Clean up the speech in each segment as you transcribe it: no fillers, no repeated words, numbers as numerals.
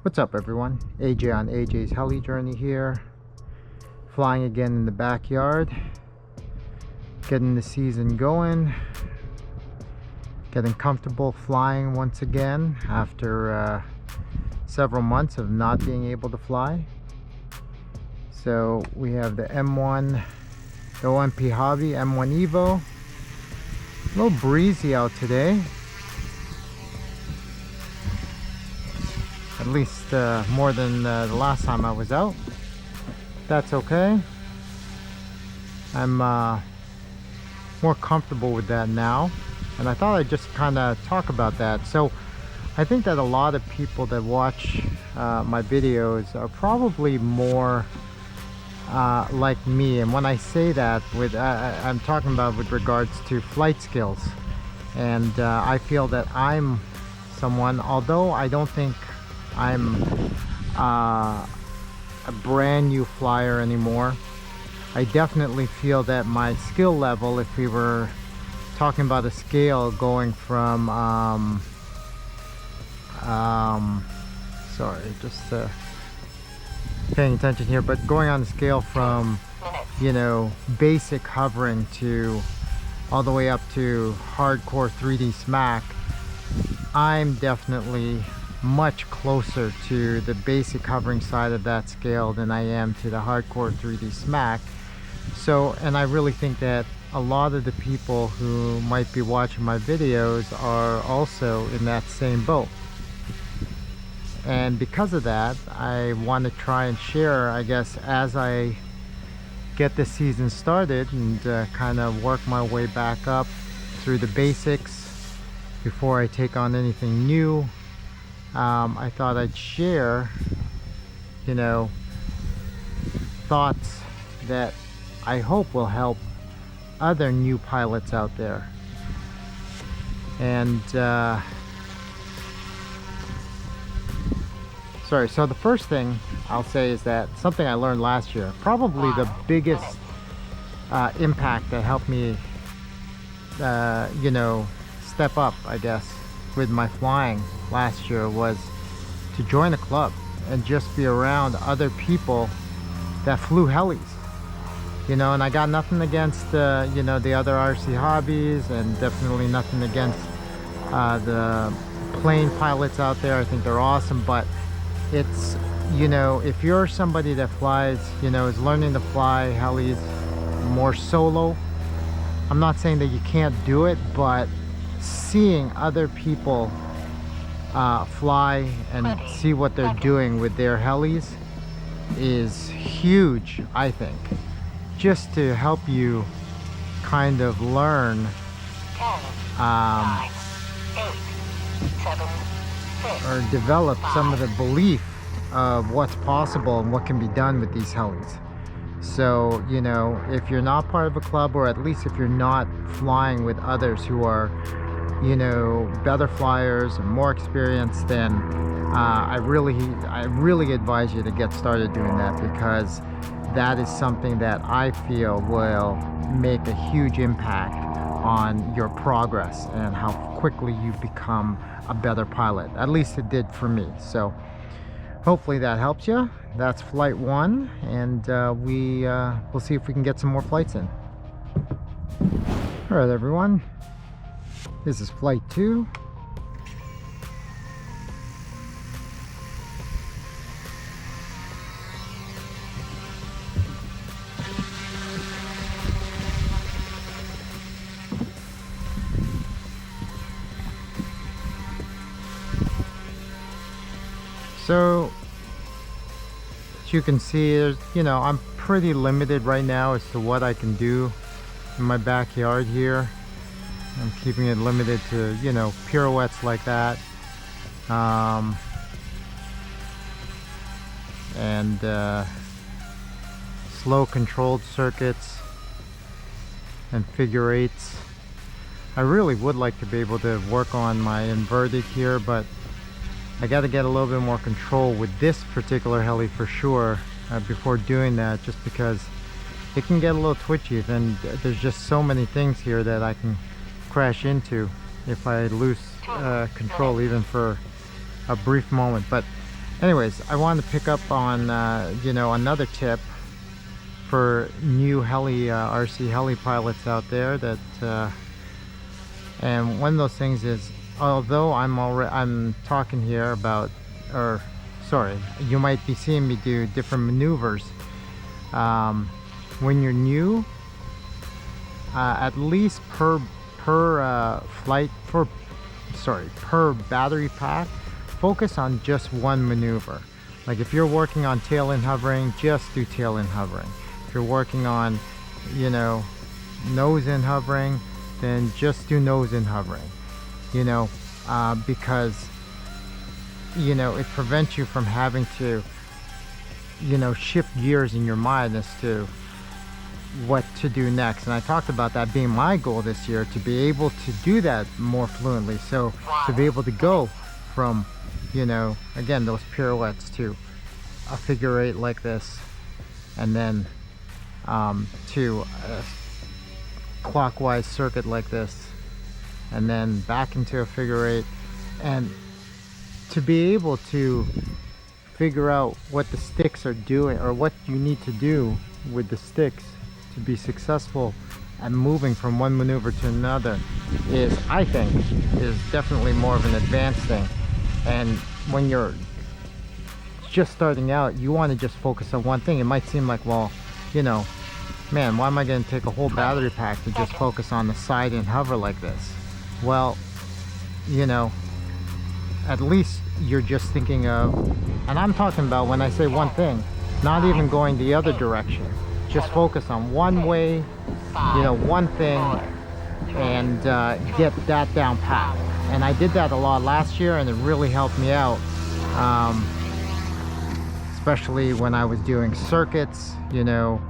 What's up everyone? AJ on AJ's Heli journey here. Flying again in the backyard. Getting the season going. Getting comfortable flying once again after several months of not being able to fly. So we have the M1, the OMP Hobby M1 Evo. A little breezy out today. At least more than the last time I was out. That's okay. I'm more comfortable with that now, and I thought I'd just kind of talk about that. So I think that a lot of people that watch my videos are probably more like me, and when I say that, I'm talking about with regards to flight skills. And I feel that I'm someone, although I don't think I'm a brand new flyer anymore, I definitely feel that my skill level, if we were talking about a scale going from sorry, just paying attention here, but going on the scale from, you know, basic hovering to all the way up to hardcore 3D smack, I'm definitely much closer to the basic hovering side of that scale than I am to the hardcore 3D smack. So, and I really think that a lot of the people who might be watching my videos are also in that same boat. And because of that, I want to try and share, I guess, as I get the season started and kind of work my way back up through the basics before I take on anything new. I thought I'd share, you know, thoughts that I hope will help other new pilots out there. And sorry, so the first thing I'll say is that something I learned last year, probably the biggest impact that helped me, you know, step up, I guess, with my flying last year, was to join a club and just be around other people that flew helis, you know. And I got nothing against you know, the other RC hobbies, and definitely nothing against the plane pilots out there. I think they're awesome, but it's, you know, if you're somebody that flies, you know, is learning to fly helis more solo, I'm not saying that you can't do it, but seeing other people fly and see what they're doing with their helis is huge, I think, just to help you kind of learn or develop some of the belief of what's possible and what can be done with these helis. So, you know, if you're not part of a club, or at least if you're not flying with others who are, you know, better flyers and more experienced, then I really advise you to get started doing that, because that is something that I feel will make a huge impact on your progress and how quickly you become a better pilot. At least it did for me. So hopefully that helps you. That's flight 1, and we'll see if we can get some more flights in. All right, everyone. This is flight 2. So, as you can see, there's, you know, I'm pretty limited right now as to what I can do in my backyard here. I'm keeping it limited to, you know, pirouettes like that, and slow controlled circuits and figure eights. I really would like to be able to work on my inverted here, but I got to get a little bit more control with this particular heli for sure before doing that, just because it can get a little twitchy. Then there's just so many things here that I can crash into if I lose control even for a brief moment. But Anyways, I wanted to pick up on you know, another tip for new heli RC heli pilots out there. That and one of those things is, although I'm talking here about, or sorry, you might be seeing me do different maneuvers. When you're new, at least per battery pack, focus on just one maneuver. Like if you're working on tail end hovering, just do tail end hovering. If you're working on, you know, nose end hovering, then just do nose end hovering. You know, because, you know, it prevents you from having to, you know, shift gears in your mind as to what to do next. And I talked about that being my goal this year, to be able to do that more fluently. So to be able to go from, you know, again, those pirouettes to a figure eight like this, and then to a clockwise circuit like this, and then back into a figure eight, and to be able to figure out what the sticks are doing, or what you need to do with the sticks to be successful at moving from one maneuver to another, is, I think, is definitely more of an advanced thing. And when you're just starting out, you want to just focus on one thing. It might seem like, well, you know, man, why am I going to take a whole battery pack to just focus on the side and hover like this? Well, you know, at least you're just thinking of, and I'm talking about, when I say one thing, not even going the other direction. Just focus on one way, you know, one thing, and get that down pat. And I did that a lot last year, and it really helped me out, especially when I was doing circuits. You know,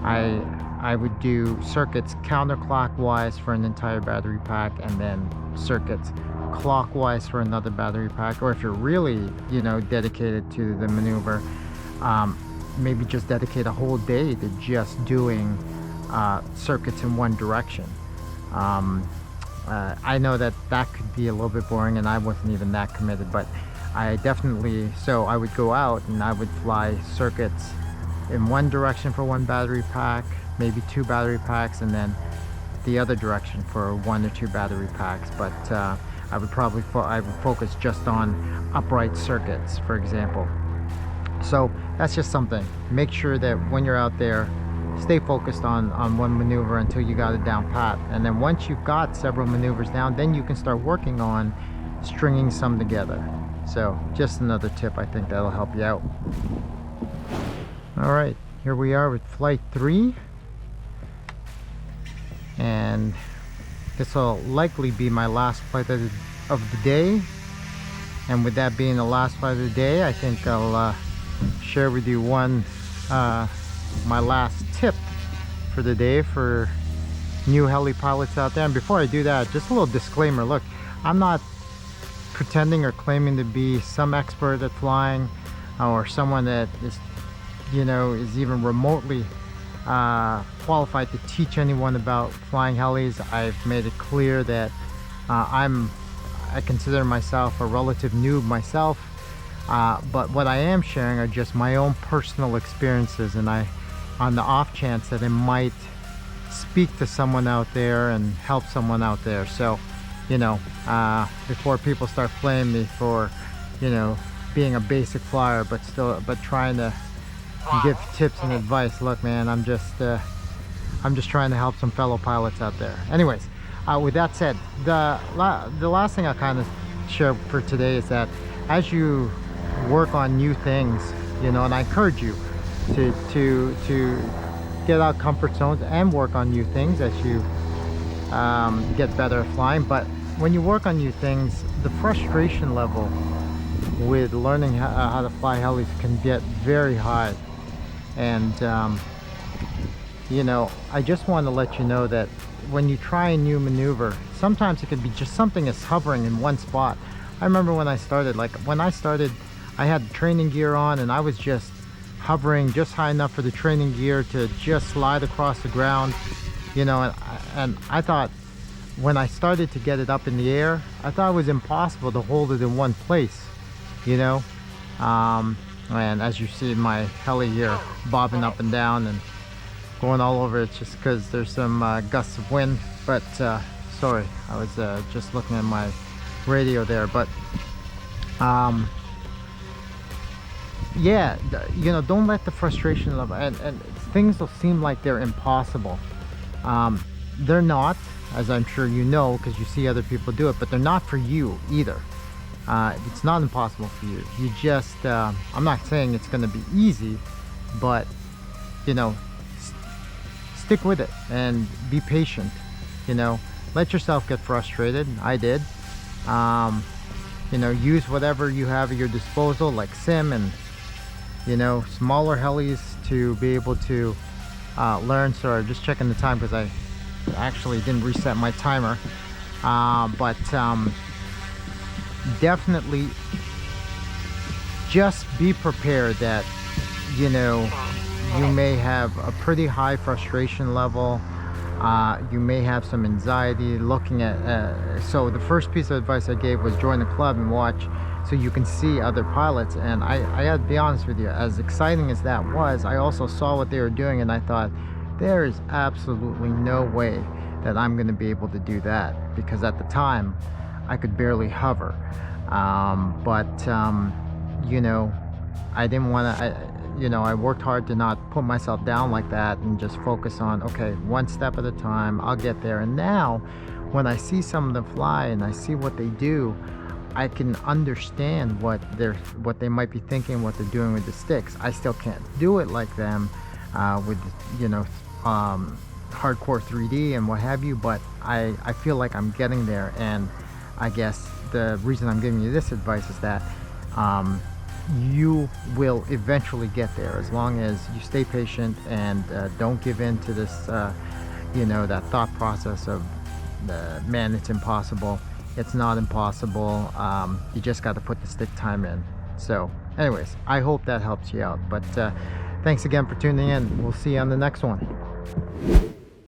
I would do circuits counterclockwise for an entire battery pack, and then circuits clockwise for another battery pack. Or if you're really, you know, dedicated to the maneuver, maybe just dedicate a whole day to just doing circuits in one direction. I know that could be a little bit boring, and I wasn't even that committed, but I definitely, so I would go out and I would fly circuits in one direction for one battery pack, maybe two battery packs, and then the other direction for one or two battery packs. But I would probably focus just on upright circuits, for example. So that's just something. Make sure that when you're out there, stay focused on one maneuver until you got it down pat. And then once you've got several maneuvers down, then you can start working on stringing some together. So just another tip, I think that'll help you out. All right, here we are with flight 3. And this will likely be my last flight of the day. And with that being the last flight of the day, I think I'll share with you my last tip for the day for new heli pilots out there. And before I do that, just a little disclaimer. Look, I'm not pretending or claiming to be some expert at flying, or someone that is, you know, is even remotely qualified to teach anyone about flying helis. I've made it clear that I consider myself a relative noob myself. But what I am sharing are just my own personal experiences, and on the off chance that it might speak to someone out there and help someone out there. So, you know, before people start blaming me for, you know, being a basic flyer, but trying to give tips and advice. Look, man, I'm just trying to help some fellow pilots out there. Anyways, with that said, the last thing I kind of share for today is that as you work on new things, you know, and I encourage you to get out comfort zones and work on new things as you get better at flying. But when you work on new things, the frustration level with learning how to fly helis can get very high. And you know, I just want to let you know that when you try a new maneuver, sometimes it could be just something as hovering in one spot. I remember when I started, I had training gear on, and I was just hovering just high enough for the training gear to just slide across the ground, you know, and I thought, when I started to get it up in the air, I thought it was impossible to hold it in one place, you know. And as you see my heli here bobbing up and down and going all over, it's just because there's some gusts of wind. But sorry, I was just looking at my radio there. But yeah, you know, don't let the frustration level and things will seem like they're impossible. They're not, as I'm sure you know, because you see other people do it, but they're not for you either. It's not impossible for you. You just, I'm not saying it's going to be easy, but you know, stick with it and be patient. You know, let yourself get frustrated. I did. You know, use whatever you have at your disposal, like sim and, you know, smaller helis to be able to learn. Sorry, just checking the time because I actually didn't reset my timer. But definitely just be prepared that, you know, you may have a pretty high frustration level. You may have some anxiety looking at so the first piece of advice I gave was join the club and watch so you can see other pilots. And I gotta be honest with you, as exciting as that was, I also saw what they were doing and I thought, there is absolutely no way that I'm going to be able to do that, because at the time I could barely hover. You know, I didn't want to, you know, I worked hard to not put myself down like that and just focus on, okay, one step at a time, I'll get there. And now when I see some of them fly and I see what they do, I can understand what they might be thinking, what they're doing with the sticks. I still can't do it like them with, you know, hardcore 3D and what have you, but I feel like I'm getting there. And I guess the reason I'm giving you this advice is that you will eventually get there, as long as you stay patient and don't give in to this you know, that thought process of man, it's impossible. It's not impossible. You just got to put the stick time in. So anyways, I hope that helps you out. But thanks again for tuning in. We'll see you on the next one.